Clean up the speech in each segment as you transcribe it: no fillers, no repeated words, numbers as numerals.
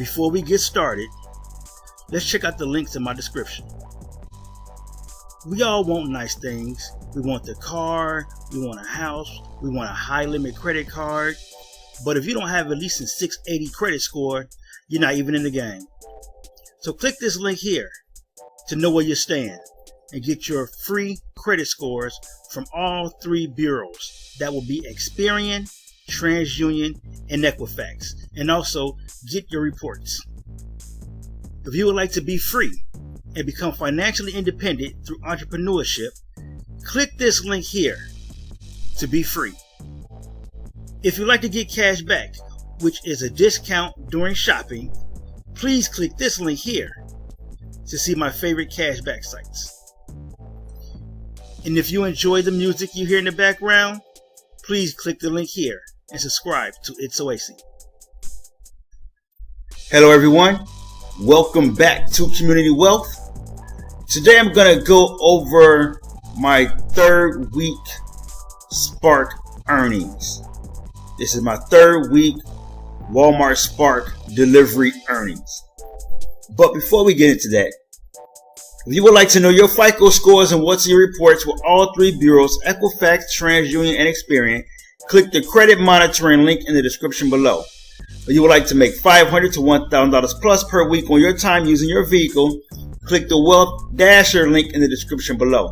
Before we get started, let's check out the links in my description. We all want nice things. We want the car, we want a house, we want a high limit credit card. But if you don't have at least a 680 credit score, you're not even in the game. So click this link here to know where you stand and get your free credit scores from all three bureaus. That will be Experian, TransUnion, and Equifax. And also get your reports. If you would like to be free and become financially independent through entrepreneurship, click this link here to be free. If you'd like to get cash back, which is a discount during shopping, please click this link here to see my favorite cashback sites. And if you enjoy the music you hear in the background, please click the link here and subscribe to It's Oasis. Hello everyone, welcome back to Community Wealth. Today I'm going to go over my third week Spark earnings. This is my third week Walmart Spark delivery earnings. But before we get into that, if you would like to know your FICO scores and what's in your reports with all three bureaus, Equifax, TransUnion, and Experian, click the credit monitoring link in the description below. If you would like to make $500 to $1,000 plus per week on your time using your vehicle, click the Wealth Dasher link in the description below.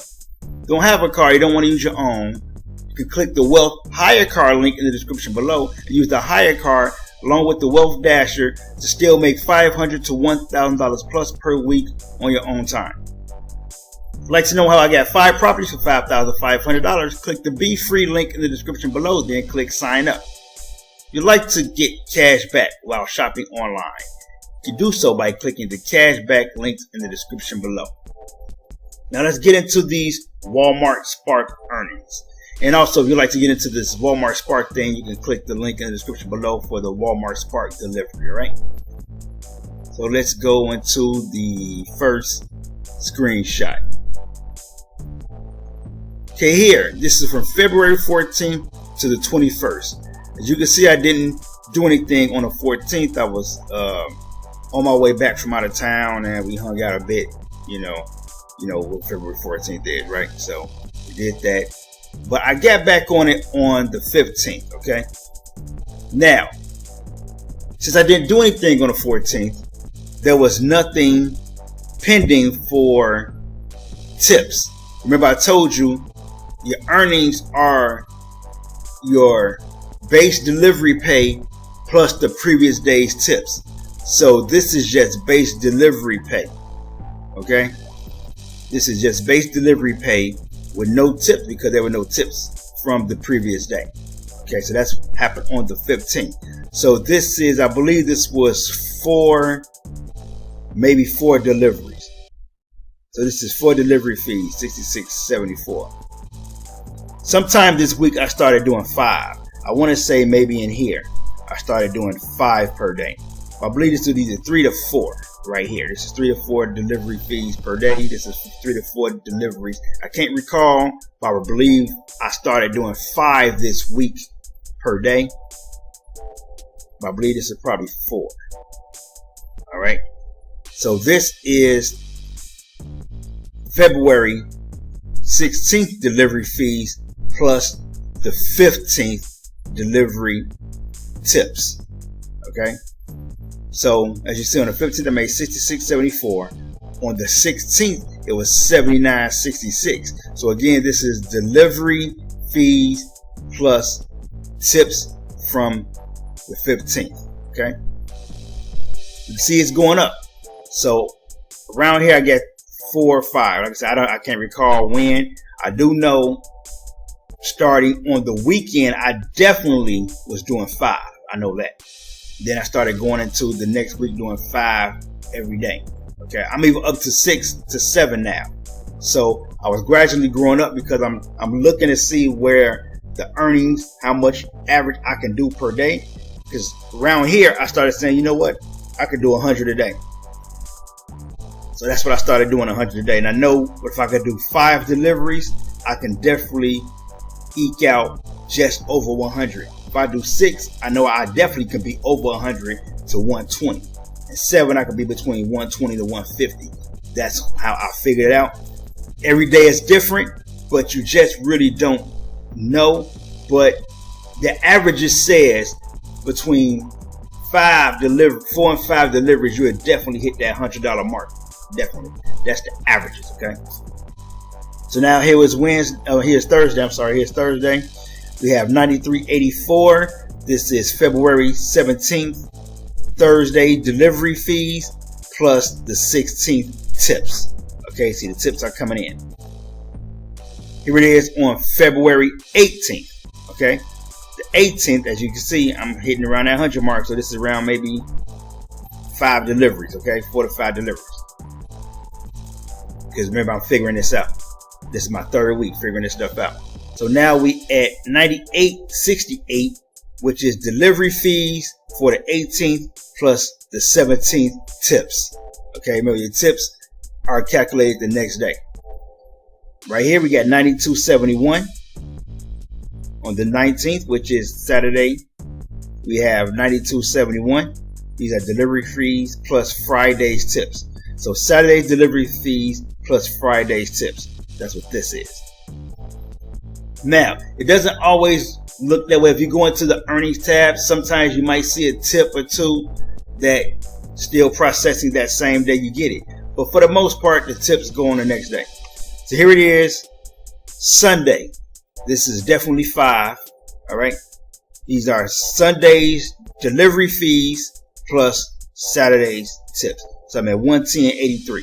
Don't have a car, you don't want to use your own, you can click the Wealth HyreCar link in the description below and use the HyreCar along with the Wealth Dasher to still make $500 to $1,000 plus per week on your own time. If you'd like to know how I got 5 properties for $5,500, click the Be Free link in the description below, then click Sign Up. If you'd like to get cash back while shopping online, you can do so by clicking the cashback links in the description below. Now let's get into these Walmart Spark earnings. And also, if you'd like to get into this Walmart Spark thing, you can click the link in the description below for the Walmart Spark delivery, right? So let's go into the first screenshot. Okay, here, this is from February 14th to the 21st. As you can see, I didn't do anything on the 14th. I was on my way back from out of town, and we hung out a bit, you know what February 14th is, right? So we did that. But I got back on it on the 15th, okay? Now, since I didn't do anything on the 14th, there was nothing pending for tips. Remember I told you your earnings are your base delivery pay plus the previous day's tips. So this is just base delivery pay, okay? This is just base delivery pay with no tips because there were no tips from the previous day. Okay, so that's happened on the 15th. So this is, I believe this was maybe four deliveries. So this is 4 delivery fees, $66.74. Sometime this week I started doing 5. I want to say maybe in here I started doing 5 per day. I believe this is either 3 to 4 right here. This is 3 to 4 delivery fees per day. This is 3 to 4 deliveries. I can't recall, but I believe I started doing 5 this week per day. But I believe this is probably 4. All right. So this is February 16th delivery fees plus the 15th delivery tips. Okay. So as you see on the 15th, I made $66.74. On the 16th, it was $79.66. So again, this is delivery fees plus tips from the 15th. Okay. You can see it's going up. So around here, I get 4 or 5. Like I said, I can't recall when. I do know starting on the weekend, I definitely was doing 5. I know that. Then I started going into the next week doing 5 every day. Okay, I'm even up to 6 to 7 now. So I was gradually growing up because I'm looking to see where the earnings, how much average I can do per day. Because around here I started saying, you know what, I could do 100 a day. So that's what I started doing, 100 a day. And I know if I could do 5 deliveries, I can definitely eke out just over 100. If I do 6, I know I definitely can be over 100 to 120. and 7 I could be between 120 to 150. That's how I figured it out. Every day is different, but you just really don't know. But the averages says between 4 and 5 deliveries, you would definitely hit that $100 mark. Definitely. That's the averages, okay? So now here is Wednesday. Oh, here's Thursday. I'm sorry. Here's Thursday. We have 93.84. This is February 17th. Thursday delivery fees plus the 16th tips. Okay, see the tips are coming in. Here it is on February 18th. Okay, the 18th, as you can see, I'm hitting around that 100 mark. So this is around maybe 5 deliveries. Okay, 4 to 5 deliveries. Because remember, I'm figuring this out. This is my 3rd week figuring this stuff out. So now we at 98.68, which is delivery fees for the 18th plus the 17th tips. Okay, remember your tips are calculated the next day. Right here we got 92.71 on the 19th, which is Saturday. We have 92.71. These are delivery fees plus Friday's tips. So Saturday's delivery fees plus Friday's tips. That's what this is. Now, it doesn't always look that way. If you go into the earnings tab, sometimes you might see a tip or two that still processing that same day you get it. But for the most part, the tips go on the next day. So here it is, Sunday. This is definitely 5. All right. These are Sunday's delivery fees plus Saturday's tips. So I'm at 110.83.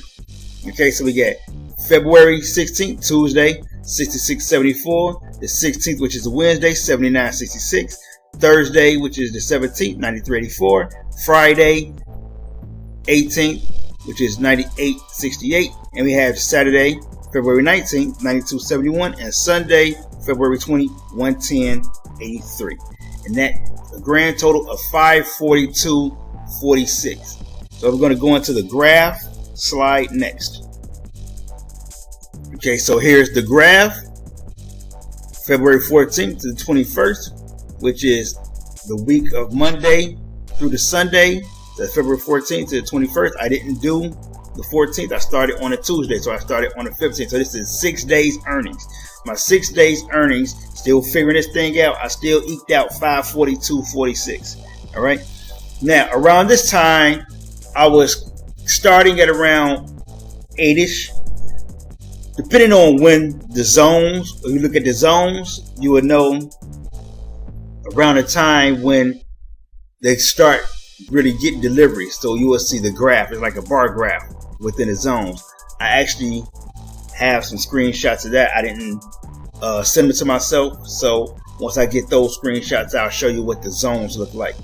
Okay, so we get February 16th, Tuesday, 66.74. The 16th, which is a Wednesday, 79.66. Thursday, which is the 17th, 93.84. Friday, 18th, which is 98.68. And we have Saturday, February 19th, 92.71. And Sunday, February 20th, 110.83. And that a grand total of 542.46. So we're going to go into the graph slide next. Okay, so here's the graph. February 14th to the 21st, which is the week of Monday through the Sunday. That's February 14th to the 21st. I didn't do the 14th. I started on a Tuesday, so I started on the 15th. So this is 6 days earnings. My 6 days earnings, still figuring this thing out. I still eked out 542.46. All right. Now, around this time, I was starting at around 8-ish. Depending on when the zones, when you look at the zones, you would know around the time when they start really getting deliveries. So you will see the graph. It's like a bar graph within the zones. I actually have some screenshots of that. I didn't send them to myself. So once I get those screenshots, I'll show you what the zones look like.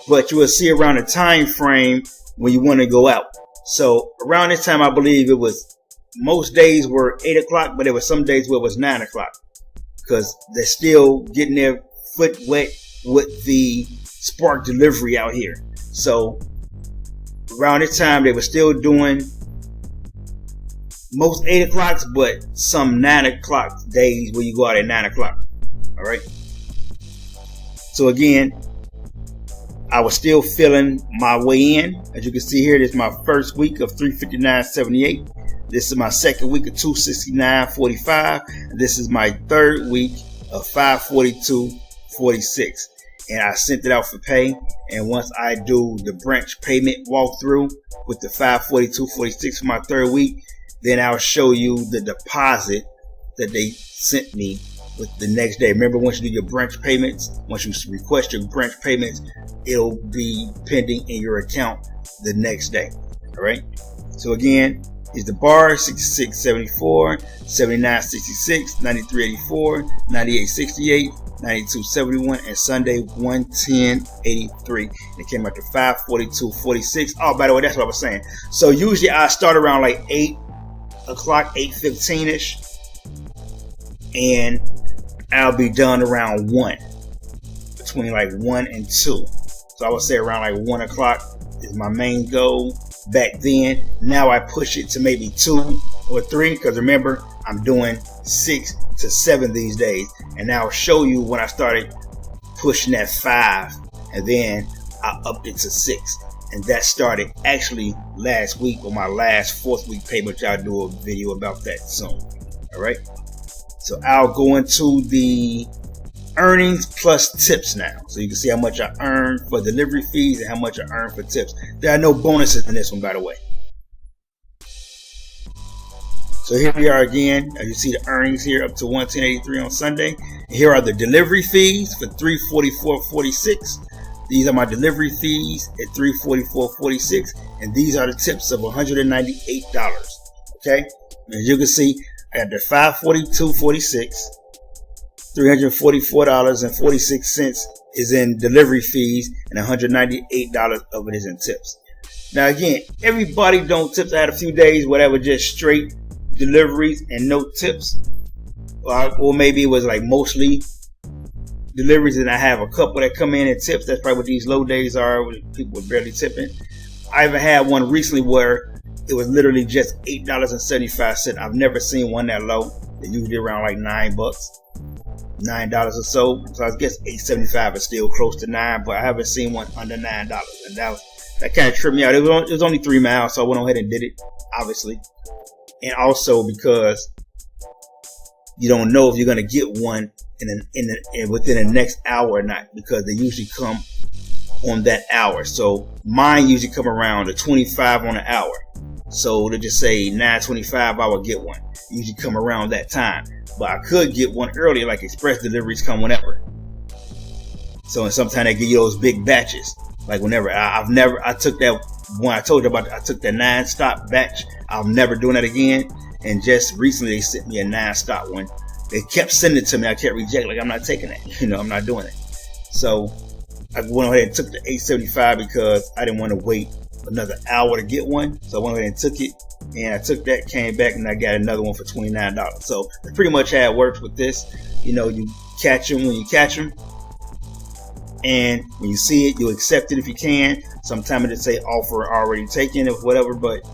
But you will see around the time frame when you want to go out. So around this time, I believe it was, most days were 8 o'clock, but there were some days where it was 9 o'clock because they're still getting their foot wet with the Spark delivery out here. So around this time, they were still doing most 8 o'clocks, but some 9 o'clock days where you go out at 9 o'clock. All right. So again, I was still feeling my way in. As you can see here, this is my first week of 359.78. This is my second week of 269.45. This is my third week of 542.46. And I sent it out for pay. And once I do the branch payment walkthrough with the 542.46 for my third week, then I'll show you the deposit that they sent me with the next day. Remember, once you do your branch payments, once you request your branch payments, it'll be pending in your account the next day. All right. So again, is the bar 66.74, 79.66, 93.84, 98.68, 92.71, and Sunday 110.83. It came out to 542.46. Oh, by the way, that's what I was saying. So usually I start around like 8 o'clock, 8:15 ish, and I'll be done around 1, between like 1 and 2. So I would say around like 1 o'clock is my main goal. Back then, now I push it to maybe 2 or 3, because remember, I'm doing 6 to 7 these days. And I'll show you when I started pushing at 5, and then I upped it to 6. And that started actually last week on my last 4th week pay, which I'll do a video about that soon. Alright. So I'll go into the earnings plus tips now. So you can see how much I earn for delivery fees and how much I earn for tips. There are no bonuses in this one, by the way. So here we are again. As you see the earnings here up to $110.83 on Sunday. And here are the delivery fees for $344.46. These are my delivery fees at $344.46, and these are the tips of $198. Okay, as you can see, I got the $542.46, $344.46 is in delivery fees, and $198 of it is in tips. Now again, everybody don't tips. I had a few days where I was just straight deliveries and no tips, or maybe it was like mostly deliveries, and I have a couple that come in and tips. That's probably what these low days are, when people are barely tipping. I even had one recently where it was literally just $8.75. I've never seen one that low. They're usually around like $9 or so. So I guess $8.75 is still close to $9, but I haven't seen one under $9. And that kind of tripped me out. It was only 3 miles, so I went ahead and did it, obviously. And also because you don't know if you're gonna get one within the next hour or not, because they usually come on that hour. So mine usually come around the 25 on the hour. So to just say 9:25, I would get one. Usually come around that time, but I could get one earlier, like express deliveries come whenever. So and sometimes they give you those big batches, like whenever. I took that one I told you about. I took that 9-stop batch. I'm never doing that again. And just recently they sent me a 9-stop one. They kept sending it to me. I kept rejecting, like I'm not taking that. I'm not doing it. So I went ahead and took the $8.75 because I didn't want to wait another hour to get one. So I went ahead and took it, and I took that, came back, and I got another one for $29. So that's pretty much how it works with this. You catch them when you catch them, and when you see it, you accept it if you can. Sometimes it say offer already taken or whatever, but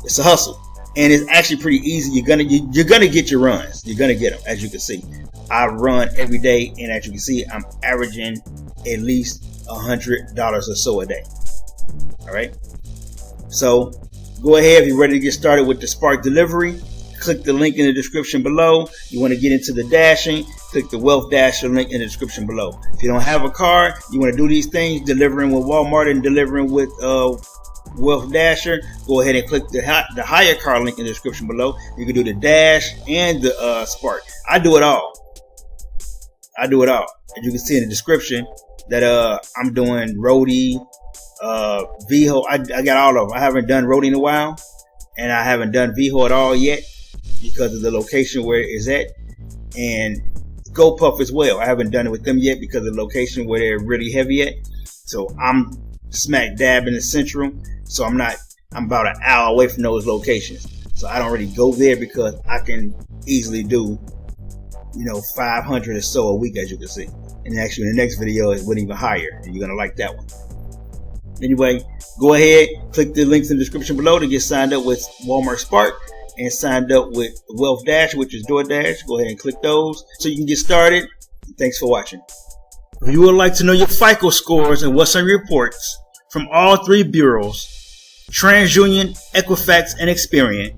it's a hustle. And it's actually pretty easy. You're gonna get your runs. You're gonna get them, as you can see. I run every day, and as you can see, I'm averaging at least $100 or so a day. All right. So go ahead, if you're ready to get started with the Spark delivery, click the link in the description below. You want to get into the dashing, click the Wealth Dasher link in the description below. If you don't have a car, you want to do these things, delivering with Walmart and delivering with Wealth Dasher, go ahead and click the HyreCar link in the description below. You can do the Dash and the Spark. I do it all. As you can see in the description that I'm doing Roadie, Veho. I got all of them. I haven't done Roadie in a while, and I haven't done Veho at all yet because of the location where it is at, and GoPuff as well. I haven't done it with them yet because of the location where they're really heavy at. So I'm smack dab in the central. So I'm about an hour away from those locations. So I don't really go there because I can easily do, 500 or so a week, as you can see. And actually in the next video it went even higher, and you're going to like that one. Anyway, go ahead, click the links in the description below to get signed up with Walmart Spark and signed up with Wealth Dash, which is DoorDash. Go ahead and click those so you can get started. Thanks for watching. If you would like to know your FICO scores and what's on your reports from all 3 bureaus, TransUnion, Equifax, and Experian,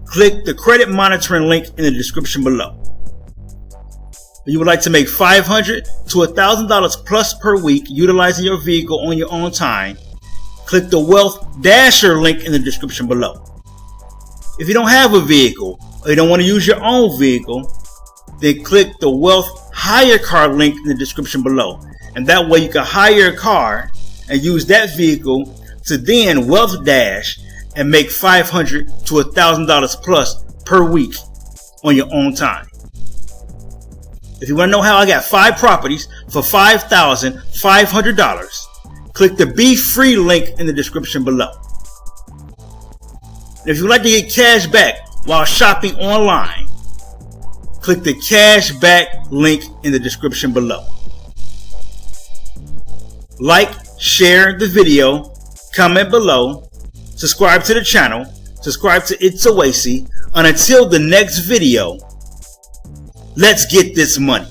click the credit monitoring link in the description below. If you would like to make $500 to $1,000 plus per week utilizing your vehicle on your own time, click the Wealth Dasher link in the description below. If you don't have a vehicle or you don't want to use your own vehicle, then click the Wealth HyreCar link in the description below. And that way you can hire a car and use that vehicle to then Wealth Dash and make $500 to $1,000 plus per week on your own time. If you want to know how I got 5 properties for $5,500, click the Be Free link in the description below. And if you'd like to get cash back while shopping online, click the cash back link in the description below. Like, share the video, comment below, subscribe to the channel, subscribe to It's Oasis, and until the next video, let's get this money.